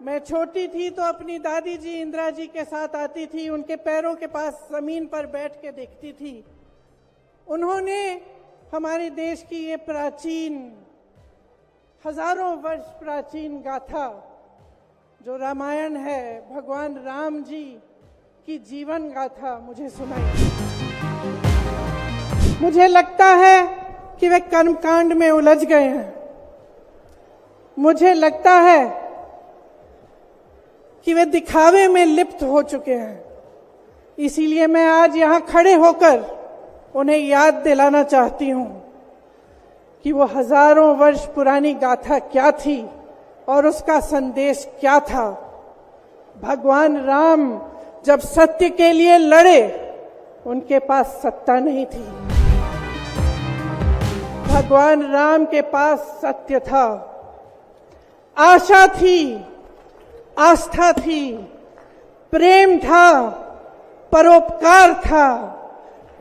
मैं छोटी थी तो अपनी दादी जी इंदिरा जी के साथ आती थी, उनके पैरों के पास जमीन पर बैठ के देखती थी। उन्होंने हमारे देश की ये प्राचीन, हजारों वर्ष प्राचीन गाथा जो रामायण है, भगवान राम जी की जीवन गाथा मुझे सुनाई। मुझे लगता है कि वे कर्मकांड में उलझ गए हैं। मुझे लगता है कि वे दिखावे में लिप्त हो चुके हैं। इसीलिए मैं आज यहाँ खड़े होकर उन्हें याद दिलाना चाहती हूँ कि वो हजारों वर्ष पुरानी गाथा क्या थी और उसका संदेश क्या था। भगवान राम जब सत्य के लिए लड़े, उनके पास सत्ता नहीं थी। भगवान राम के पास सत्य था, आशा थी, आस्था थी, प्रेम था, परोपकार था,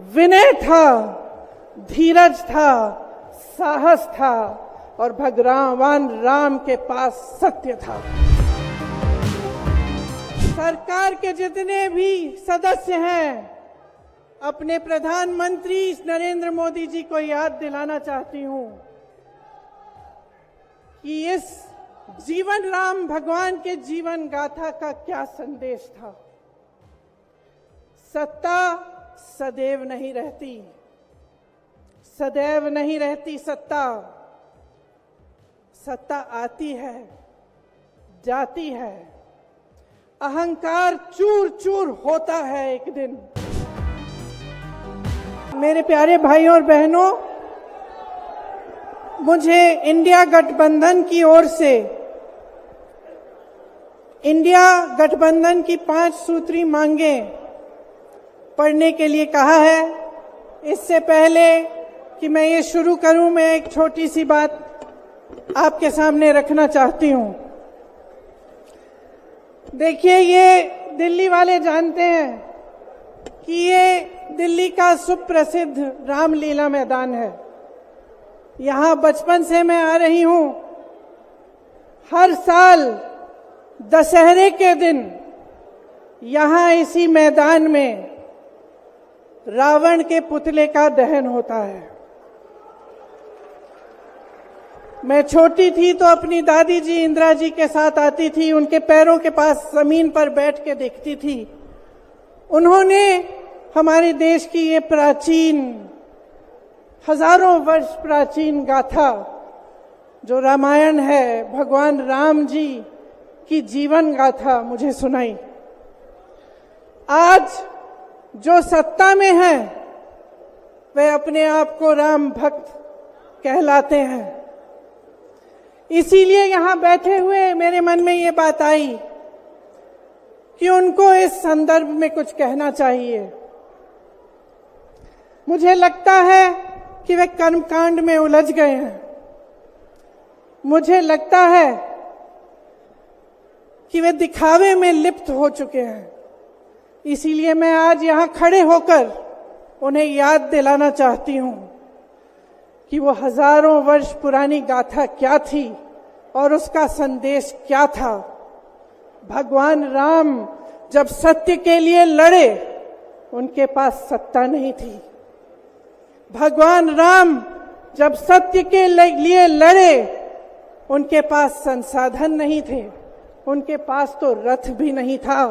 विनय था, धीरज था, साहस था और भगवान राम के पास सत्य था। सरकार के जितने भी सदस्य हैं, अपने प्रधानमंत्री नरेंद्र मोदी जी को याद दिलाना चाहती हूं कि इस जीवन राम भगवान के जीवन गाथा का क्या संदेश था। सत्ता सदैव नहीं रहती, सदैव नहीं रहती सत्ता। सत्ता आती है, जाती है, अहंकार चूर चूर होता है एक दिन। मेरे प्यारे भाइयों और बहनों, मुझे इंडिया गठबंधन की ओर से इंडिया गठबंधन की 5 सूत्री मांगें पढ़ने के लिए कहा है। इससे पहले कि मैं ये शुरू करूं, मैं एक छोटी सी बात आपके सामने रखना चाहती हूं। देखिए, ये दिल्ली वाले जानते हैं कि ये दिल्ली का सुप्रसिद्ध रामलीला मैदान है। यहाँ बचपन से मैं आ रही हूँ। हर साल दशहरे के दिन यहाँ इसी मैदान में रावण के पुतले का दहन होता है। मैं छोटी थी तो अपनी दादी जी इंदिरा जी के साथ आती थी, उनके पैरों के पास जमीन पर बैठ के देखती थी। उन्होंने हमारे देश की ये प्राचीन, हजारों वर्ष प्राचीन गाथा जो रामायण है, भगवान राम जी की जीवन गाथा मुझे सुनाई। आज जो सत्ता में है वे अपने आप को राम भक्त कहलाते हैं। इसीलिए यहाँ बैठे हुए मेरे मन में ये बात आई कि उनको इस संदर्भ में कुछ कहना चाहिए। मुझे लगता है कि वे कर्मकांड में उलझ गए हैं। मुझे लगता है कि वे दिखावे में लिप्त हो चुके हैं। इसीलिए मैं आज यहाँ खड़े होकर उन्हें याद दिलाना चाहती हूँ कि वो हजारों वर्ष पुरानी गाथा क्या थी और उसका संदेश क्या था। भगवान राम जब सत्य के लिए लड़े, उनके पास सत्ता नहीं थी। भगवान राम जब सत्य के लिए लड़े, उनके पास संसाधन नहीं थे। उनके पास तो रथ भी नहीं था।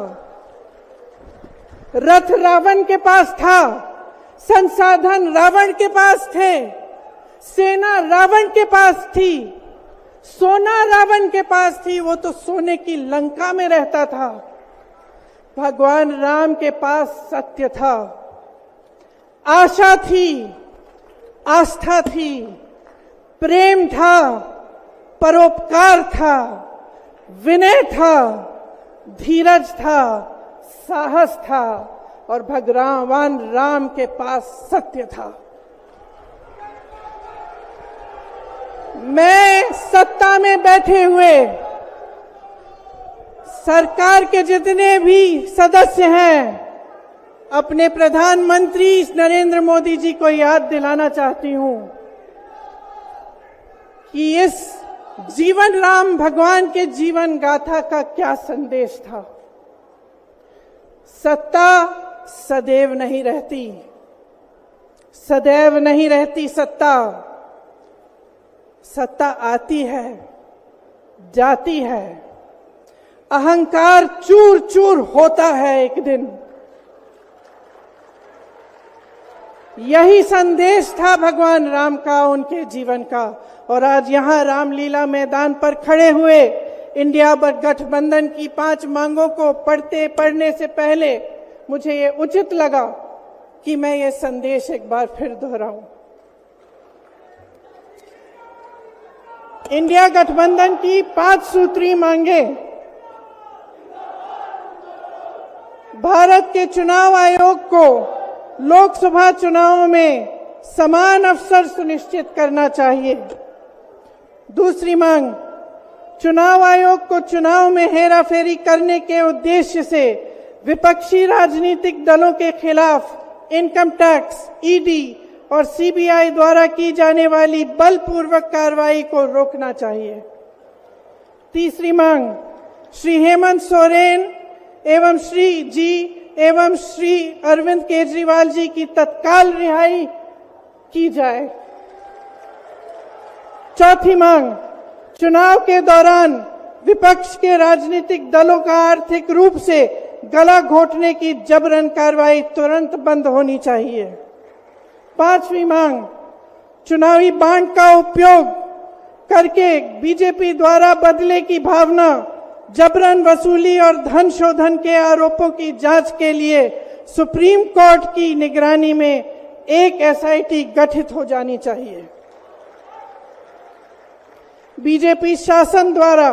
रथ रावण के पास था, संसाधन रावण के पास थे, सेना रावण के पास थी, सोना रावण के पास थी। वो तो सोने की लंका में रहता था। भगवान राम के पास सत्य था, आशा थी, आस्था थी, प्रेम था, परोपकार था, विनय था, धीरज था, साहस था और भगवान राम के पास सत्य था। मैं सत्ता में बैठे हुए सरकार के जितने भी सदस्य हैं, अपने प्रधानमंत्री नरेंद्र मोदी जी को याद दिलाना चाहती हूं कि इस जीवन राम भगवान के जीवन गाथा का क्या संदेश था। सत्ता सदैव नहीं रहती, सदैव नहीं रहती सत्ता। सत्ता आती है, जाती है, अहंकार चूर चूर होता है एक दिन। यही संदेश था भगवान राम का, उनके जीवन का। और आज यहां रामलीला मैदान पर खड़े हुए इंडिया गठबंधन की 5 मांगों को पढ़ने से पहले मुझे ये उचित लगा कि मैं ये संदेश एक बार फिर दोहराऊं। इंडिया गठबंधन की 5 सूत्री मांगे भारत के चुनाव आयोग को लोकसभा चुनावों में समान अवसर सुनिश्चित करना चाहिए। दूसरी मांग, चुनाव आयोग को चुनाव में हेराफेरी करने के उद्देश्य से विपक्षी राजनीतिक दलों के खिलाफ इनकम टैक्स, ईडी और सीबीआई द्वारा की जाने वाली बलपूर्वक कार्रवाई को रोकना चाहिए। तीसरी मांग, श्री हेमंत सोरेन एवं श्री अरविंद केजरीवाल जी की तत्काल रिहाई की जाए। चौथी मांग, चुनाव के दौरान विपक्ष के राजनीतिक दलों का आर्थिक रूप से गला घोटने की जबरन कार्रवाई तुरंत बंद होनी चाहिए। पांचवी मांग, चुनावी बांड का उपयोग करके बीजेपी द्वारा बदले की भावना, जबरन वसूली और धन शोधन के आरोपों की जांच के लिए सुप्रीम कोर्ट की निगरानी में एक एसआईटी गठित हो जानी चाहिए। बीजेपी शासन द्वारा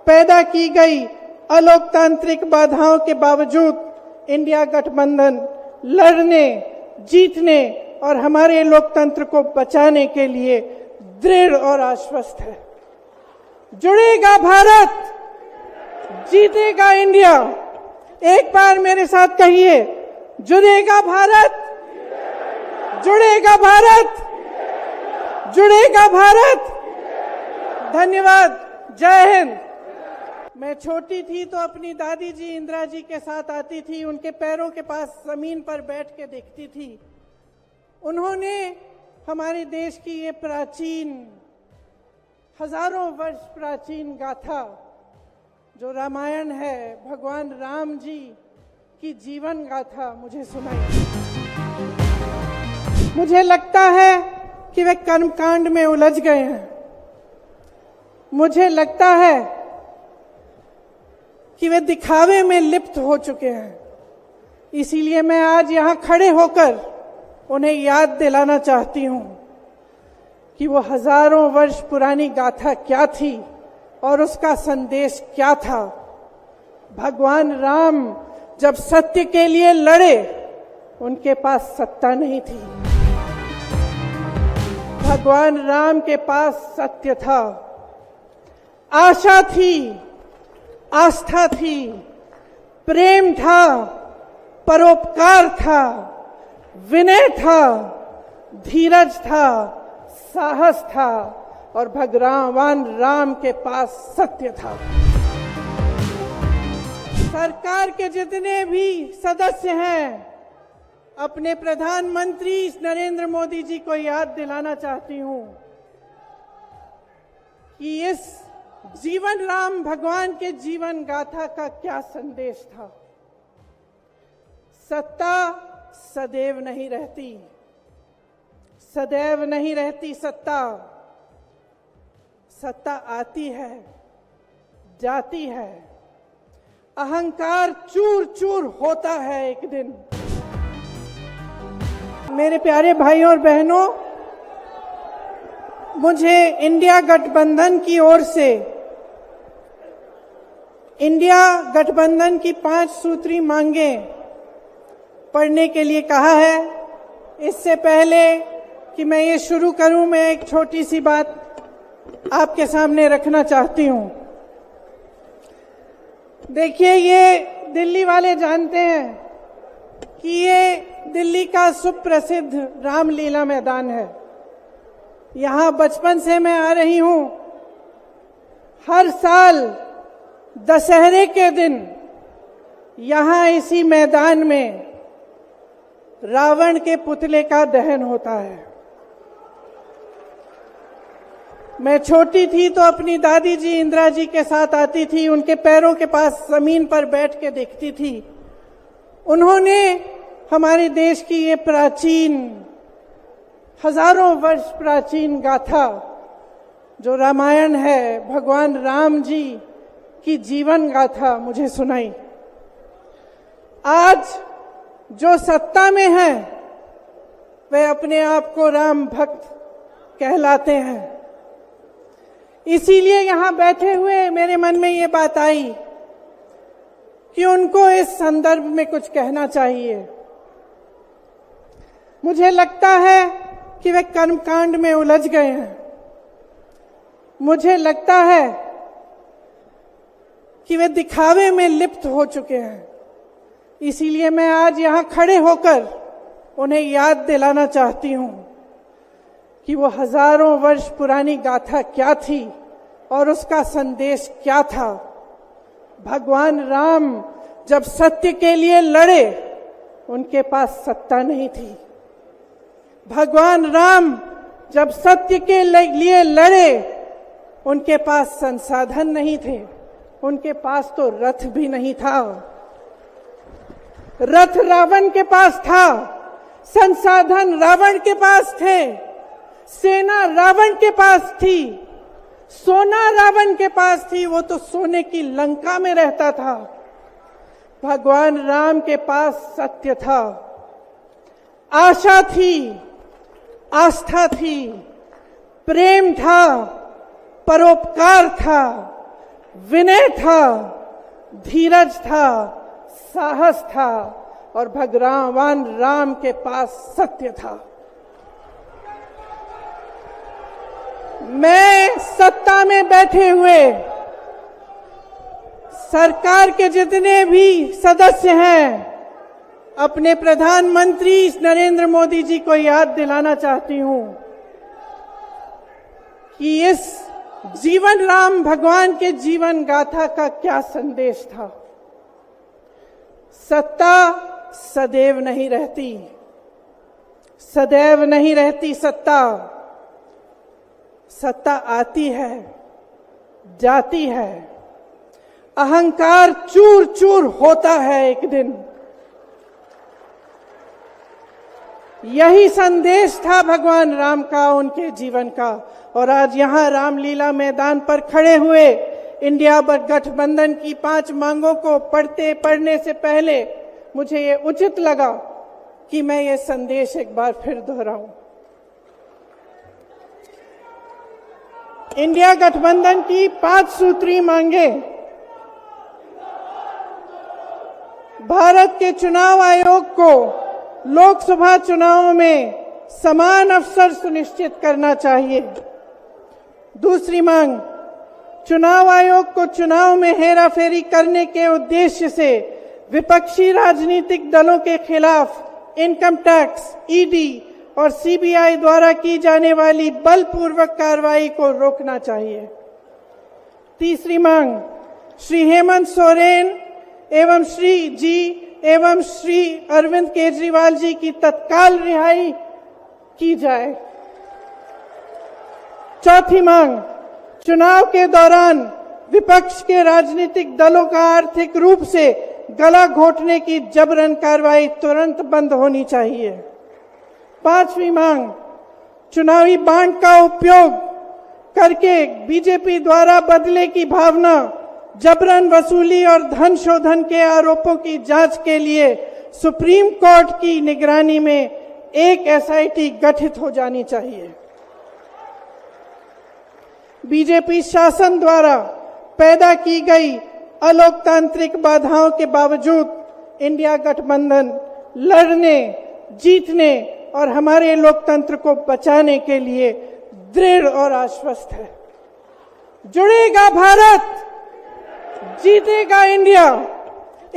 पैदा की गई अलोकतांत्रिक बाधाओं के बावजूद इंडिया गठबंधन लड़ने, जीतने और हमारे लोकतंत्र को बचाने के लिए दृढ़ और आश्वस्त है। जुड़ेगा भारत, जीतेगा इंडिया। एक बार मेरे साथ कहिए, जुड़ेगा भारत, जुड़ेगा भारत, जुड़ेगा भारत। धन्यवाद। जय हिंद। मैं छोटी थी तो अपनी दादी जी इंदिरा जी के साथ आती थी, उनके पैरों के पास जमीन पर बैठ के देखती थी। उन्होंने हमारे देश की ये प्राचीन, हजारों वर्ष प्राचीन गाथा जो रामायण है, भगवान राम जी की जीवन गाथा मुझे सुनाई। मुझे लगता है कि वे कर्मकांड में उलझ गए हैं। मुझे लगता है कि वे दिखावे में लिप्त हो चुके हैं। इसीलिए मैं आज यहां खड़े होकर उन्हें याद दिलाना चाहती हूं कि वो हजारों वर्ष पुरानी गाथा क्या थी और उसका संदेश क्या था। भगवान राम जब सत्य के लिए लड़े, उनके पास सत्ता नहीं थी। भगवान राम के पास सत्य था, आशा थी, आस्था थी, प्रेम था, परोपकार था, विनय था, धीरज था, साहस था और भगवान राम के पास सत्य था। सरकार के जितने भी सदस्य हैं, अपने प्रधानमंत्री नरेंद्र मोदी जी को याद दिलाना चाहती हूं कि इस जीवन राम भगवान के जीवन गाथा का क्या संदेश था। सत्ता सदैव नहीं रहती, सदैव नहीं रहती सत्ता। सत्ता आती है, जाती है, अहंकार चूर चूर होता है एक दिन। मेरे प्यारे भाइयों और बहनों, मुझे इंडिया गठबंधन की ओर से इंडिया गठबंधन की 5 सूत्री मांगे पढ़ने के लिए कहा है। इससे पहले कि मैं ये शुरू करूं, मैं एक छोटी सी बात आपके सामने रखना चाहती हूं। देखिए, ये दिल्ली वाले जानते हैं कि ये दिल्ली का सुप्रसिद्ध रामलीला मैदान है। यहाँ बचपन से मैं आ रही हूँ हर साल दशहरे के दिन यहां इसी मैदान में रावण के पुतले का दहन होता है। मैं छोटी थी तो अपनी दादी जी इंदिरा जी के साथ आती थी, उनके पैरों के पास जमीन पर बैठ के देखती थी। उन्होंने हमारे देश की ये प्राचीन, हजारों वर्ष प्राचीन गाथा जो रामायण है, भगवान राम जी की जीवन गाथा मुझे सुनाई। आज जो सत्ता में है वे अपने आप को राम भक्त कहलाते हैं। इसीलिए यहां बैठे हुए मेरे मन में ये बात आई कि उनको इस संदर्भ में कुछ कहना चाहिए। मुझे लगता है कि वे कर्मकांड में उलझ गए हैं। मुझे लगता है कि वे दिखावे में लिप्त हो चुके हैं। इसीलिए मैं आज यहां खड़े होकर उन्हें याद दिलाना चाहती हूं कि वो हजारों वर्ष पुरानी गाथा क्या थी और उसका संदेश क्या था। भगवान राम जब सत्य के लिए लड़े, उनके पास सत्ता नहीं थी। भगवान राम जब सत्य के लिए लड़े, उनके पास संसाधन नहीं थे, उनके पास तो रथ भी नहीं था। रथ रावण के पास था, संसाधन रावण के पास थे, सेना रावण के पास थी, सोना रावण के पास थी, वो तो सोने की लंका में रहता था। भगवान राम के पास सत्य था, आशा थी, आस्था थी, प्रेम था, परोपकार था, विनय था, धीरज था, साहस था और भगवान राम के पास सत्य था। मैं सत्ता में बैठे हुए सरकार के जितने भी सदस्य हैं, अपने प्रधानमंत्री नरेंद्र मोदी जी को याद दिलाना चाहती हूं कि इस जीवन राम भगवान के जीवन गाथा का क्या संदेश था। सत्ता सदैव नहीं रहती, सदैव नहीं रहती सत्ता। सत्ता आती है, जाती है, अहंकार चूर चूर होता है एक दिन। यही संदेश था भगवान राम का, उनके जीवन का। और आज यहां रामलीला मैदान पर खड़े हुए इंडिया गठबंधन की 5 मांगों को पढ़ने से पहले मुझे ये उचित लगा कि मैं ये संदेश एक बार फिर दोहराऊं। इंडिया गठबंधन की 5 सूत्री मांगे भारत के चुनाव आयोग को लोकसभा चुनावों में समान अवसर सुनिश्चित करना चाहिए। दूसरी मांग, चुनाव आयोग को चुनाव में हेराफेरी करने के उद्देश्य से विपक्षी राजनीतिक दलों के खिलाफ इनकम टैक्स, ईडी और सीबीआई द्वारा की जाने वाली बलपूर्वक कार्रवाई को रोकना चाहिए। तीसरी मांग, श्री हेमंत सोरेन एवं श्री अरविंद केजरीवाल जी की तत्काल रिहाई की जाए। चौथी मांग, चुनाव के दौरान विपक्ष के राजनीतिक दलों का आर्थिक रूप से गला घोटने की जबरन कार्रवाई तुरंत बंद होनी चाहिए। पांचवी मांग, चुनावी बांड का उपयोग करके बीजेपी द्वारा बदले की भावना, जबरन वसूली और धन शोधन के आरोपों की जांच के लिए सुप्रीम कोर्ट की निगरानी में एक एसआईटी गठित हो जानी चाहिए। बीजेपी शासन द्वारा पैदा की गई अलोकतांत्रिक बाधाओं के बावजूद इंडिया गठबंधन लड़ने, जीतने और हमारे लोकतंत्र को बचाने के लिए दृढ़ और आश्वस्त है। जुड़ेगा भारत, जीतेगा इंडिया।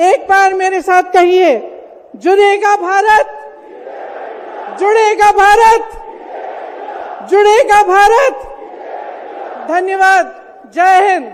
एक बार मेरे साथ कहिए, जुड़ेगा भारत, जुड़ेगा भारत, जुड़ेगा भारत। धन्यवाद, जय हिंद।